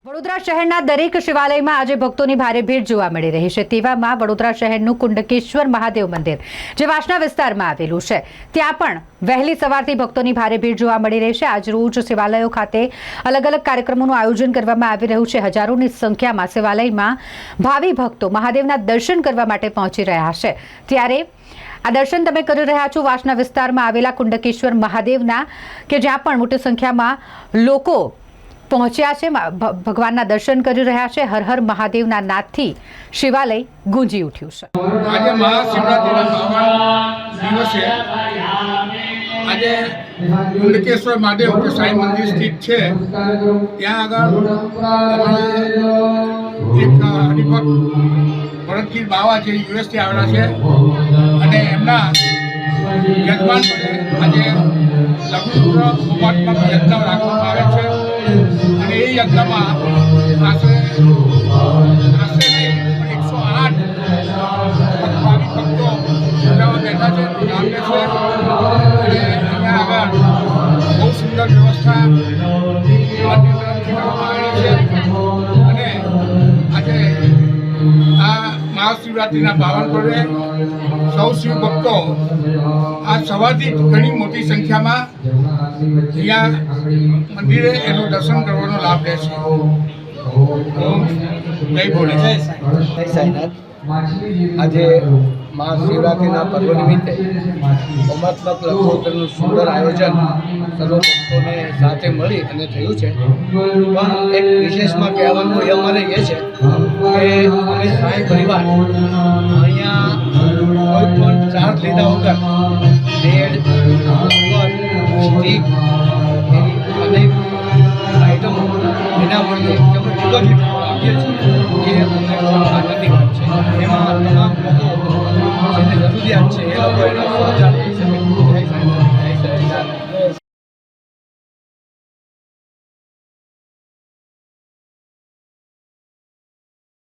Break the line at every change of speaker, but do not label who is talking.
વડોદરા શહેરના દરેક શિવાલયમાં આજે ભક્તોની ભારે ભીડ જોવા મળી રહી છે। તેવામાં વડોદરા શહેરનું કુંડકેશ્વર મહાદેવ મંદિર જે વાસણા વિસ્તારમાં આવેલું છે ત્યાં પણ વહેલી સવારથી ભક્તોની ભારે ભીડ જોવા મળી રહી છે। આજરોજ શિવાલયો ખાતે અલગ અલગ કાર્યક્રમોનું આયોજન કરવામાં આવી રહ્યું છે। હજારોની સંખ્યામાં શિવાલયમાં ભાવિ ભક્તો મહાદેવના દર્શન કરવા માટે પહોંચી રહ્યા છે। ત્યારે આ દર્શન તમે કરી રહ્યા છો વાસણા વિસ્તારમાં આવેલા કુંડકેશ્વર મહાદેવના કે જ્યાં પણ મોટી સંખ્યામાં લોકો પહોંચ્યા છે, ભગવાનના દર્શન કરી રહ્યા છે। હર હર મહાદેવના નાદથી શિવાલય ગુંજી ઉઠ્યું છે।
આજે મહાશિવરાત્રિના પાવન દિવસે આજે કુંડકેશ્વર મહાદેવ જે સાંઈ મંદિર સ્થિત છે ત્યાં આગળ એક હરિભક્ત ભરતગીર બાવા જે યુએસથી આવેલા છે અને એમના યજમાન પદે આજે લઘુરુદ્ર હોમાત્મક યજ્ઞ રાખવામાં આવે છે અને એ યજ્ઞમાં આશરે 108 ભાવિ ભક્તો પૂજામાં બેઠા છે, નામ લે છે અને અહીંયા આગળ બહુ સુંદર વ્યવસ્થા મંદિર તરફથી કરવામાં આવેલી છે અને આજે આ મહાશિવરાત્રિના પાવન પર્વે સૌ શિવ ભક્તો આ સવારથી ઘણી મોટી સંખ્યામાં અહીંયા મંદિરે એનું દર્શન કરવાનો લાભ લે છે। જય ભોલે, જય
સાંઈનાથ। આજે મહાશિવરાત્રિના પર્વ નિમિત્તે હોમાત્મક લઘુરુદ્રનું સુંદર આયોજન સર્વ ભક્તોને સાથે મળી અને થયું છે। પણ એક વિશેષમાં કહેવાનું એ અમારે એ છે કે અમે સાંઈ પરિવાર અહીંયા કોઈ પણ ચાર્જ લીધા વગર બેડ, સ્ટીક એવી અનેક આઈટમો એના માટે ડિપોઝિટ આપીએ છીએ એ અમને આનંદની વાત છે। એમાં તમામ લોકો જેને જરૂરિયાત છે એ લોકો એનો સહકાર લઈ શકે।